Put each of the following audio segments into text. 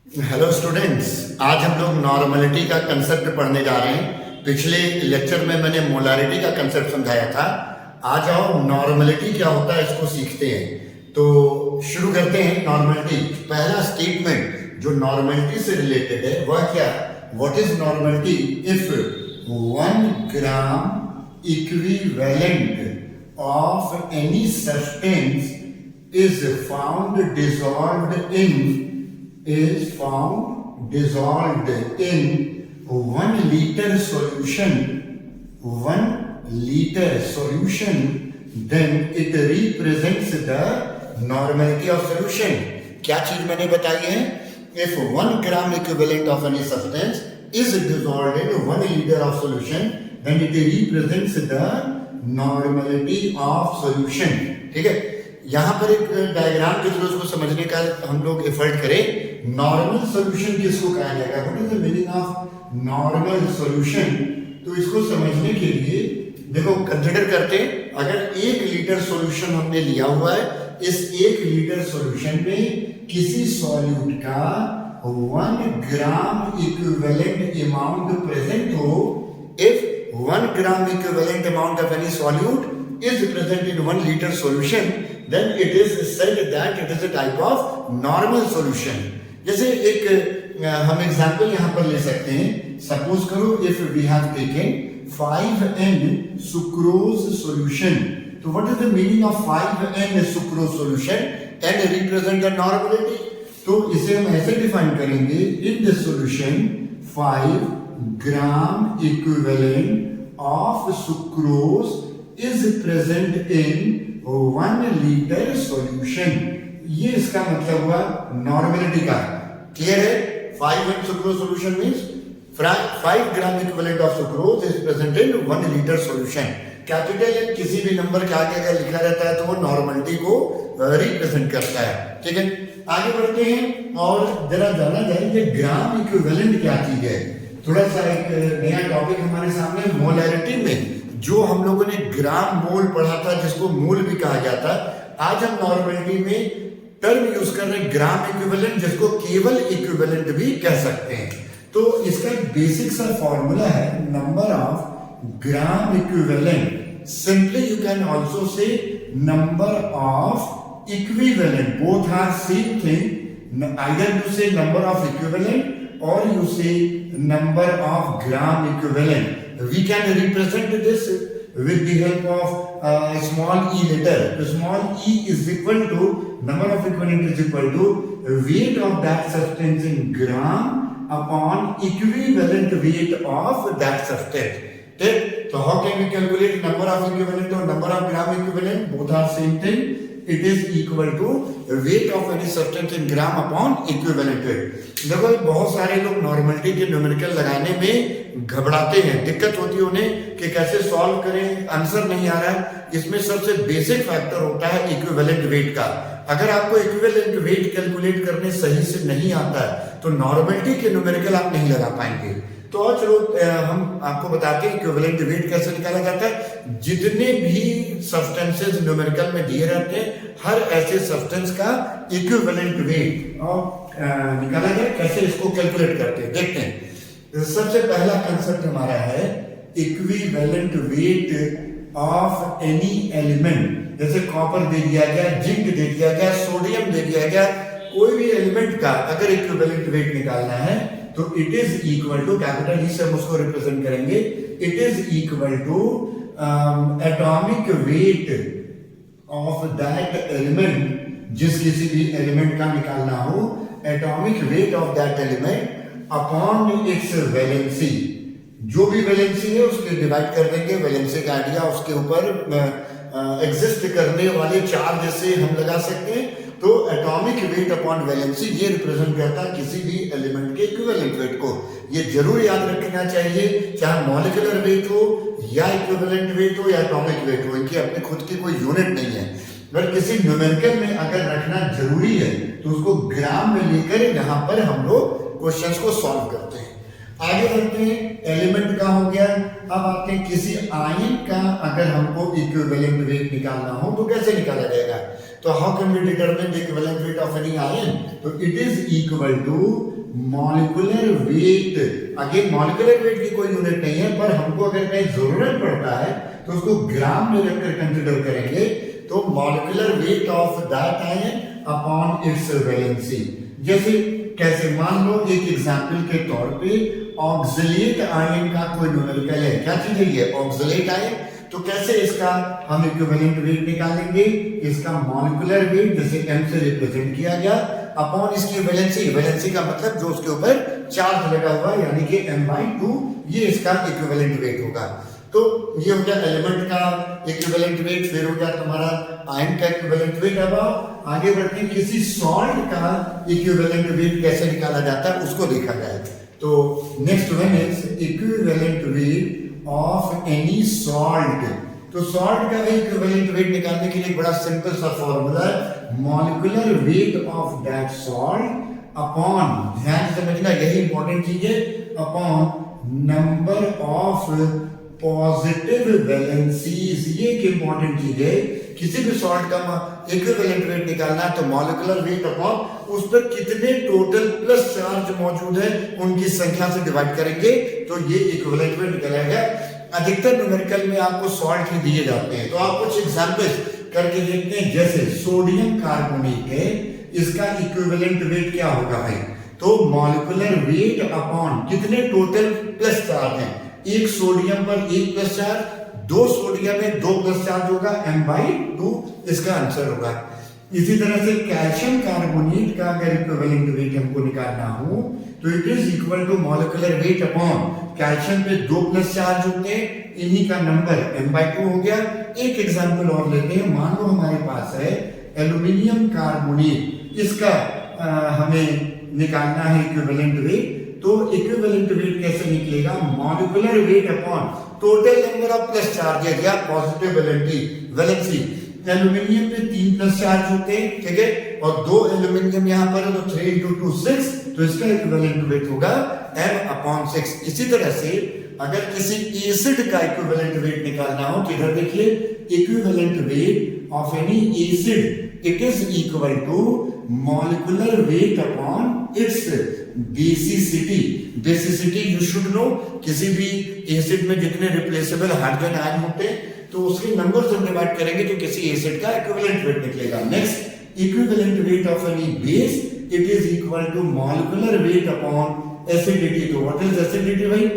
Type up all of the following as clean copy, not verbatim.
Hello students, आज हम लोग नॉर्मलिटी का कंसेप्ट पढ़ने जा रहे हैं। पिछले लेक्चर में मैंने मोलारिटी का कंसेप्ट समझाया था। आज आओ नॉर्मलिटी क्या होता है इसको सीखते हैं। तो शुरू करते हैं। नॉर्मलिटी, पहला स्टेटमेंट जो नॉर्मलिटी से रिलेटेड है वह क्या? What is normality? If 1 gram equivalent of any substance is found dissolved in 1 liter solution, 1 liter solution, then it represents the normality of solution. क्या चीज मैंने बताई है? If 1 gram equivalent of any substance is dissolved in 1 liter of solution, then it represents the normality of solution. ठीक है, यहां पर एक डायग्राम के थ्रू उसको समझने का हम लोग एफर्ट करें। नॉर्मल सॉल्यूशन किसको कहा जाएगा? What is the meaning of normal solution? तो इसको समझने के लिए देखो, कंसीडर करते हैं, अगर 1 लीटर सॉल्यूशन हमने लिया हुआ है, इस 1 लीटर सॉल्यूशन में किसी सॉल्यूट का 1 ग्राम इक्विवेलेंट अमाउंट प्रेजेंट हो। If 1 gram equivalent amount of any solute is present in 1 liter solution, then it is said that it is a type of normal solution. जैसे एक हम example यहां पर ले सकते हैं। सपोज करो if we have taken 5N sucrose solution, तो what is the meaning of 5N sucrose solution? N represent the normality, तो इसे हम ऐसे डिफाइन करेंगे, in the solution 5 gram equivalent of sucrose is present in 1 liter solution. ये इसका मतलब हुआ नॉर्मलिटी का। क्लियर है? 5N sucrose solution means 5 gram equivalent of sucrose is present in 1 litre solution. Capital N किसी भी नंबर के आगे अगर लिखा रहता है तो वो नॉर्मलिटी को रिप्रेजेंट करता है। ठीक है, आगे बढ़ते हैं और जरा जाना जाए कि ग्राम इक्विवेलेंट क्या चीज है। थोड़ा सा एक नया टॉपिक हमारे सामने, मोलैरिटी में जो हम लोगों ने ग्राम मोल पढ़ा था, जिसको मोल भी कहा जाता, आज हम नॉर्मलिटी में टर्म यूज कर रहे हैं ग्राम इक्विवेलेंट, जिसको केवल इक्विवेलेंट भी कह सकते हैं। तो इसका एक बेसिक सा फॉर्मूला है, number of gram equivalent. Simply you can also say number of equivalent, both are same thing. Either you say number of equivalent or you say number of gram equivalent. We can represent this with the help of small e letter. The small e is equal to number of equivalent is equal to weight of that substance in gram upon equivalent weight of that substance. ठीक, so how can we calculate number of equivalent or number of gram equivalent? Both are same thing. It is equal to weight of any substance in gram upon equivalent weight. देखो, बहुत सारे लोग normality के numerical लगाने में घबराते हैं, दिक्कत होती है उन्हें कि कैसे सॉल्व करें, आंसर नहीं आ रहा है। इसमें सबसे बेसिक फैक्टर होता है इक्विवेलेंट वेट का। अगर आपको इक्विवेलेंट वेट कैलकुलेट करने सही से नहीं आता है तो नॉर्मलिटी के न्यूमेरिकल आप नहीं लगा पाएंगे। तो चलो हम आपको बताते हैं इक्विवेलेंट वेट कैसे निकाला जाता है। जितने भी सब्सटेंसेस न्यूमेरिकल में दिए रहते हैं, हर ऐसे सब्सटेंस का इक्विवेलेंट वेट निकाला जाए। कैसे इसको कैलकुलेट करते हैं देखते हैं। सबसे पहला कंसेप्ट हमारा है equivalent weight of any element. जैसे कॉपर दे दिया गया, जिंक दे दिया गया, सोडियम दे दिया गया, कोई भी एलिमेंट का अगर इक्विवेलेंट वेट निकालना है तो it is equal to, capital E से हम उसको रिप्रेजेंट करेंगे, it is equal to atomic weight of that element. जिस किसी भी एलिमेंट का निकालना हो, atomic weight of that element upon its valency. जो भी वैलेंसी है उसके डिवाइड कर देंगे। वैलेंसी का आइडिया उसके ऊपर एग्जिस्ट करने वाले चार्ज से हम लगा सकते हैं। तो एटॉमिक वेट अपॉन वैलेंसी ये रिप्रेजेंट करता है किसी भी एलिमेंट के इक्विवेलेंट वेट को। ये जरूर याद रखना चाहिए, चाहे मॉलिक्यूलर वेट हो या इक्विवेलेंट वेट हो या एटॉमिक वेट हो, इनकी अपनी खुद की कोई यूनिट नहीं है। अगर किसी न्यूमेरिकल में अगर रखना जरूरी है तो उसको ग्राम में लेकर यहाँ पर हम लोग क्वेश्चंस को सॉल्व करते हैं। आगे बढ़ते हैं, एलिमेंट का हो गया। अब आते हैं किसी आयन का अगर हमको इक्विवेलेंट वेट निकालना हो तो कैसे निकाला जाएगा? तो how can we determine the equivalent weight of any ion? तो it is equal to molecular weight, आगे मॉलिक्यूलर वेट की कोई यूनिट नहीं है, पर हमको अगर कहीं जरूरत पड़ता है तो उसको ग्राम में रखकर कंसिडर करेंगे। तो molecular weight of that ion upon its valency. जैसे कैसे, मान लो एक एग्जांपल के तौर पे ऑक्सलेट आयन का कोई न्यूमेरिकल है, क्या चीज है ये ऑक्सलेट आयन, तो कैसे इसका हम इक्विवेलेंट वेट निकालेंगे, इसका मॉलिक्यूलर वेट जैसे m से रिप्रेजेंट किया गया अपॉन इसकी वैलेंसी, वैलेंसी का मतलब जो उसके ऊपर चार्ज लगा हुआ यानी कि m/2, ये इसका इक्विवेलेंट वेट होगा। तो ये हो गया एलिमेंट का इक्विवेलेंट वेट, फिर हो गया तुम्हारा आयन का इक्विवेलेंट वेट। अब आगे बढ़ते हैं, किसी सॉल्ट का इक्विवेलेंट वेट कैसे निकाला जाता है उसको देखा जाए। तो next one is equivalent weight of any salt. तो सॉल्ट का इक्विवेलेंट वेट निकालने के लिए बड़ा सिंपल सा फॉर्मूला है, molecular weight of that salt upon, ध्यान से समझना यही इंपॉर्टेंट चीज है, upon number of positive valencies. ये एक इंपॉर्टेंट चीज है, किसी भी सॉल्ट का इक्विवेलेंट वेट निकालना है तो मॉलिक्यूलर वेट अपॉन उस पर कितने टोटल प्लस चार्ज मौजूद है उनकी संख्या से डिवाइड करेंगे तो ये इक्विवेलेंट वेट निकलेगा। अधिकतर न्यूमेरिकल में आपको सॉल्ट ही दिए जाते हैं, तो आप कुछ एग्जांपल्स करके देखते हैं। जैसे सोडियम कार्बोनेट है, इसका इक्विवेलेंट वेट क्या होगा भाई, तो मॉलिक्यूलर वेट अपॉन कितने टोटल प्लस चार्ज है, एक सोडियम पर एक प्लस चार्ज, दो सोडियम में दो प्लस चार्ज होगा, m/2 इसका आंसर होगा। इसी तरह से कैल्शियम कार्बोनेट का अगर इक्विवेलेंट वेट हमको निकालना हो तो it is equal to molecular weight upon, calcium पे दो प्लस चार्ज होते हैं, इन्हीं का नंबर m/2 हो गया। एक एग्जांपल और लेते हैं, मान लो हमारे पास है एल्यूमिनियम कार्बोनेट, इसका हमें निकालना है इक्विवेलेंट वेट। तो इक्विवेलेंट वेट कैसे निकलेगा, molecular weight upon total number of plus charges या पॉजिटिव वैलेंसी। एल्यूमिनियम पे 3 प्लस चार्ज होते हैं, ठीक है, और दो एल्यूमिनियम यहाँ पर है तो 3 × 2 6, तो इसका इक्विवेलेंट वेट होगा m/6। इसी तरह से अगर किसी एसिड का इक्विवेलेंट वेट निकालना हो तो इधर देखिए, equivalent weight of any acid it is equal to molecular weight upon its basicity. Basicity you should know, किसी भी एसिड में जितने रिप्लेसेबल हाइड्रोजन आयन होते हैं तो उसके नंबर से डिवाइड करेंगे तो किसी एसिड का इक्विवेलेंट वेट निकलेगा। Next, equivalent weight of any base it is equal to molecular weight upon acidity. तो व्हाट इज एसिडिटी भाई,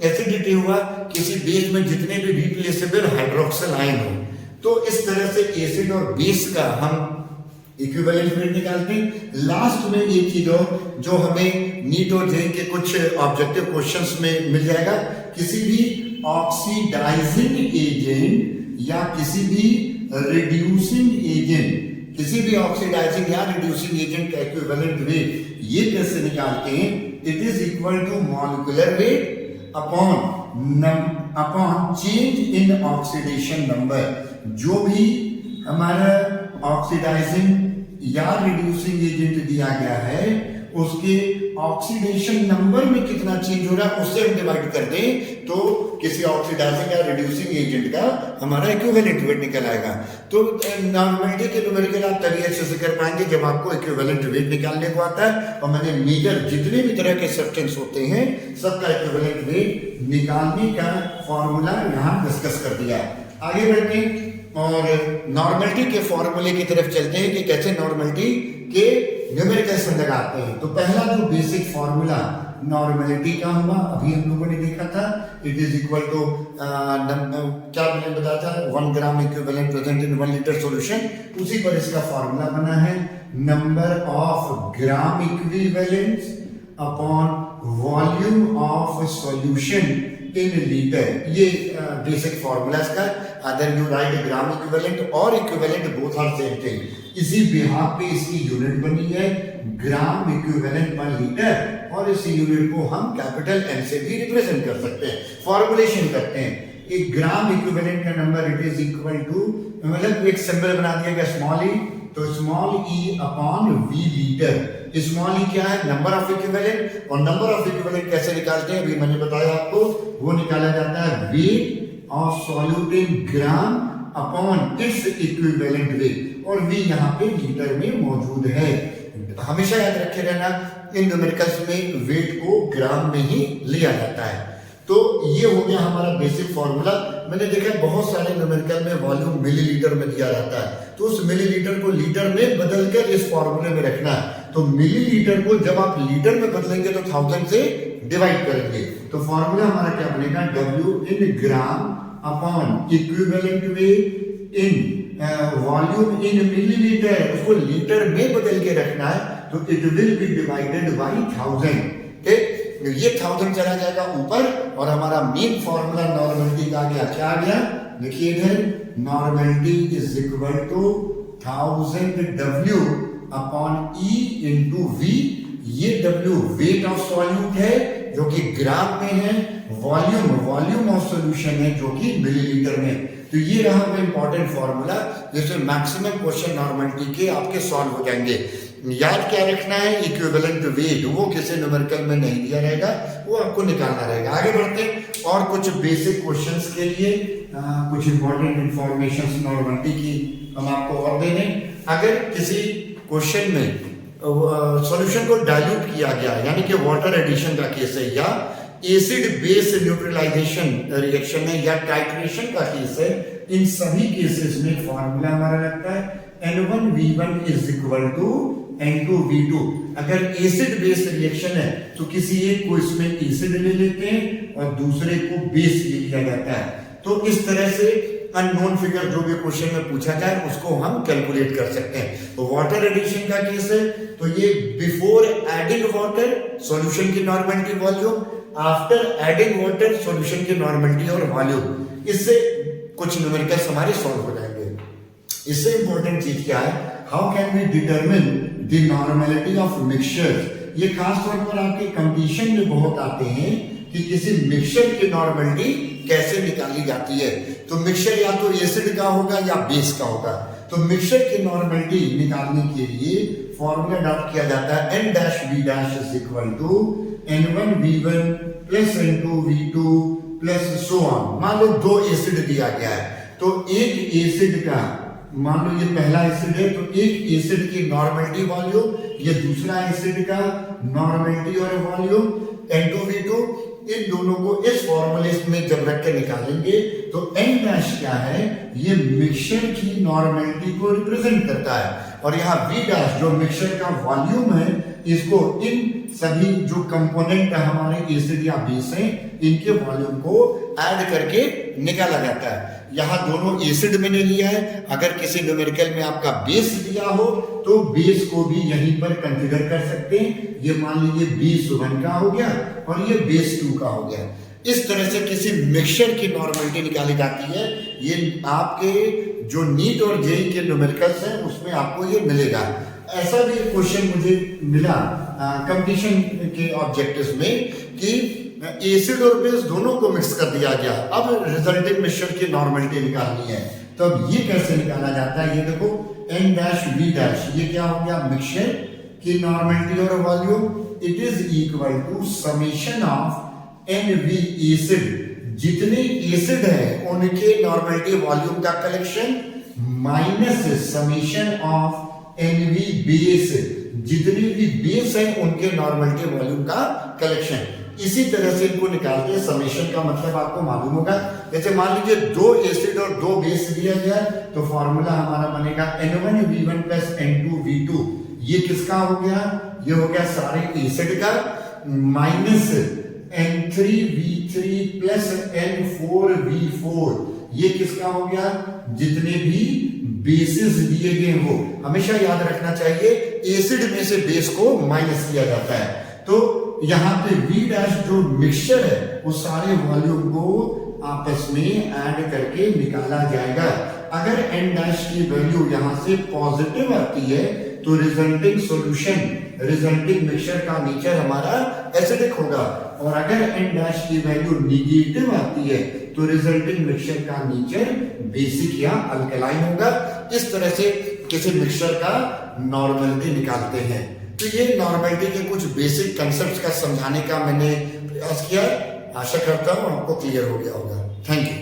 एसिडिटी हुआ किसी बेस में जितने भी रिप्लेसेबल हाइड्रोक्सिल आयन हो। तो इस तरह से एसिड और बेस का हम इक्विवेलेंट वेट निकालते हैं। लास्ट में एक चीज हो जो हमें नीट और जेईई के कुछ ऑब्जेक्टिव क्वेश्चंस में मिल जाएगा, किसी भी ऑक्सीडाइजिंग एजेंट या किसी भी रिड्यूसिंग एजेंट, किसी भी ऑक्सीडाइजिंग या रिड्यूसिंग एजेंट का इक्विवेलेंट वेट ये कैसे निकालते हैं, it is equal to molecular weight upon change in oxidation number. जो भी हमारा ऑक्सीडाइजिंग या रिड्यूसिंग एजेंट दिया गया है उसके ऑक्सीडेशन नंबर में कितना चेंज हो रहा है उससे हम डिवाइड कर दें तो किसी ऑक्सीडाइजिंग या रिड्यूसिंग एजेंट का हमारा इक्विवेलेंट वेट निकल आएगा। तो नॉर्मलिटी के न्यूमेरिकल आप तभी अच्छे से कर पाएंगे जब आपको इक्विवेलेंट वेट निकालने को आता है। और मैंने मेजर जितने भी तरह के सब्सटेंस होते हैं सबका इक्विवेलेंट वेट निकालने का फॉर्मूला यहाँ डिस्कस कर दिया। आगे बढ़ते हैं और नॉर्मलिटी के फॉर्मूले की तरफ चलते हैं कि कैसे नॉर्मलिटी के न्यूमेरिकल्स लगाते हैं। तो पहला जो बेसिक फॉर्मूला नॉर्मलिटी का हुआ अभी हम लोगों ने देखा था, इट इज इक्वल टू क्या मैंने बताया था 1 gram equivalent present in 1 litre solution, उसी पर इसका फॉर्मूला बना है number of gram equivalents upon volume of solution in litre. ये बेसिक फॉर्मूला इसका, other you write gram equivalent और equivalent both are same thing. इसी बिहाफ पे इसकी यूनिट बनी है ग्राम इक्विवेलेंट पर लीटर और इस यूनिट को हम कैपिटल एम से भी रिप्रेजेंट कर सकते हैं, फॉर्मुलेशन करते हैं। एक ग्राम इक्विवेलेंट का number it is equal to, मतलब एक सिंबल बना दिया गया स्मॉल ई, तो small E upon V litre. Small E क्या है, नंबर ऑफ इक्विवेलेंट, और नंबर ऑफ इक्विवेलेंट कैसे निकालते हैं अभी मैंने बताया आपको, वो निकाला जाता है wait of solute in gram upon its equivalent weight, और वी यहाँ पे लीटर में मौजूद है। हमेशा याद रखे रहना, इन न्यूमेरिकल्स में वेट को ग्राम में ही लिया जाता है। तो ये हो गया हमारा बेसिक फॉर्मूला। मैंने देखा बहुत सारे न्यूमेरिकल में वॉल्यूम मिलीलीटर में दिया रहता है, तो उस मिलीलीटर को लीटर में बदलकर इस फॉर्मूले में रखना है। तो मिलीलीटर को जब आप लीटर में बदलेंगे तो 1000 से डिवाइड करेंगे, तो फॉर्मूला हमारा क्या बनेगा, W in gram upon equivalent weight in volume in millilitre, उसको लीटर में बदल के रखना है, तो it will be divided by 1000। ये 1000 चला जाएगा ऊपर और हमारा मेन फॉर्मूला नॉर्मलिटी का गया, क्या आ गया, देखिए इधर, normality is equal to 1000 W upon E into V। ये W वेट ऑफ सॉल्यूट है जो कि ग्राम में है, वॉल्यूम ऑफ सॉल्यूशन है जो कि मिलीलीटर में। तो ये रहा वो इंपॉर्टेंट फॉर्मूला जिससे मैक्सिमम क्वेश्चन नॉर्मलिटी के आपके सॉल्व हो जाएंगे। याद क्या रखना है, इक्विवेलेंट वेट वो किसी न्यूमेरिकल में नहीं दिया रहेगा, वो आपको निकालना रहेगा। आगे बढ़ते हैं और कुछ बेसिक क्वेश्चंस के लिए कुछ इंपॉर्टेंट इंफॉर्मेशन नॉर्मलिटी की हम आपको और दे दें। अगर किसी क्वेश्चन में सॉल्यूशन को डाइल्यूट किया गया, यानी कि वाटर एडिशन का केस है, या एसिड बेस न्यूट्रलाइजेशन रिएक्शन है, या टाइट्रेशन का केस है, इन सभी केसेस में फॉर्मूला हमारा लगता है N1V1 is equal to N2V2। अगर एसिड बेस रिएक्शन है तो किसी एक को इसमें एसिड ले लेते हैं और दूसरे को बेस ले लिया जाता है। तो इस तरह से अननोन फिगर जो भी क्वेश्चन में पूछा जाए उसको हम कैलकुलेट कर सकते हैं। तो वाटर एडिशन का केस है तो ये बिफोर एडिंग वाटर सॉल्यूशन की normality volume, after adding water solution की नॉर्मलिटी और वॉल्यूम, इससे कुछ न्यूमेरिकल्स हमारे सॉल्व हो जाएंगे। इससे इंपॉर्टेंट चीज क्या है, how can we determine the normality of mixture. ये खास तौर पर आपके कंपटीशन में बहुत आते हैं कि किसी मिक्सचर की नॉर्मलिटी कैसे निकाली जाती है। तो मिक्सचर या तो एसिड का होगा या बेस का होगा। तो मिक्सचर की नॉर्मलिटी निकालने के लिए फॉर्मूला अडॉप्ट किया जाता है N-V' is equal to N1V1 plus N2V2 plus so on. मान लो दो एसिड दिया गया है, तो एक एसिड का, मान लो ये पहला एसिड है, तो एक एसिड की नॉर्मलिटी वॉल्यूम, ये दूसरा एसिड का नॉर्मलिटी और वॉल्यूम N2V2, इन दोनों को इस फॉर्मूले में जब रख के निकालेंगे तो N' क्या है, ये मिक्सचर की नॉर्मलिटी को रिप्रेजेंट करता है, और यहाँ V' जो मिक्सचर का वॉल्यूम है, इसको इन सभी जो कंपोनेंट हमारे एसिड या बेस हैं इनके वॉल्यूम को ऐड करके निकाला जाता है। यहाँ दोनों एसिड मैंने लिया है, अगर किसी न्यूमेरिकल में आपका बेस दिया हो तो बेस को भी यहीं पर कंसीडर कर सकते हैं। ये मान लीजिए बेस 1 का हो गया और ये बेस 2 का हो गया। इस तरह से किसी मिक्सचर की नॉर्मलिटी निकाली जाती है। ये आपके जो नीट और जेई के न्यूमेरिकल्स हैं उसमें आपको ये मिलेगा। ऐसा भी क्वेश्चन मुझे मिला कंपटीशन के ऑब्जेक्टिव्स में कि एसिड और बेस दोनों को मिक्स कर दिया गया, अब रिजल्टिंग मिक्सचर की नॉर्मलिटी निकालनी है। तो अब ये कैसे निकाला जाता है, ये देखो N-V', ये क्या हो गया, मिक्सचर की नॉर्मलिटी और volume, it is equal to summation of NV acid, जितने एसिड है उनके नॉर्मलिटी वॉल्यूम का collection, minus summation of NV base, जितने भी बेस है उनके नॉर्मलिटी वॉल्यूम का कलेक्शन। इसी तरह से इनको निकालते हैं। समेशन का मतलब आपको मालूम होगा, जैसे मान लीजिए दो एसिड और दो बेस दिया गया तो फॉर्मूला हमारा बनेगा N1V1 प्लस N2V2। ये किसका हो गया, ये हो गया सारे एसिड का, माइनस N3V3 प्लस N4V4, ये किसका हो गया, जितने भी बेसिस दिए गए हो। हमेशा याद रखना चाहिए एसिड में से बेस को माइनस किया जाता है। तो यहाँ पे V' जो मिक्सचर है वो सारे वॉल्यूम को आपस में ऐड करके निकाला जाएगा। अगर N' की वैल्यू यहाँ से पॉजिटिव आती है तो रिजल्टिंग सॉल्यूशन, रिजल्टिंग मिक्सचर का नेचर हमारा एसिडिक होगा, और अगर N' की वैल्यू निगेटिव आती है तो रिजल्टिंग मिक्सचर का नेचर बेसिक या अल्कलाइन होगा। इस तरह से किसी मिक्सचर का नॉर्मलिटी निकालते हैं। तो ये नॉर्मलिटी के कुछ बेसिक कंसेप्ट का समझाने का मैंने प्रयास किया। आशा करता हूँ आपको क्लियर हो गया होगा। Thank you.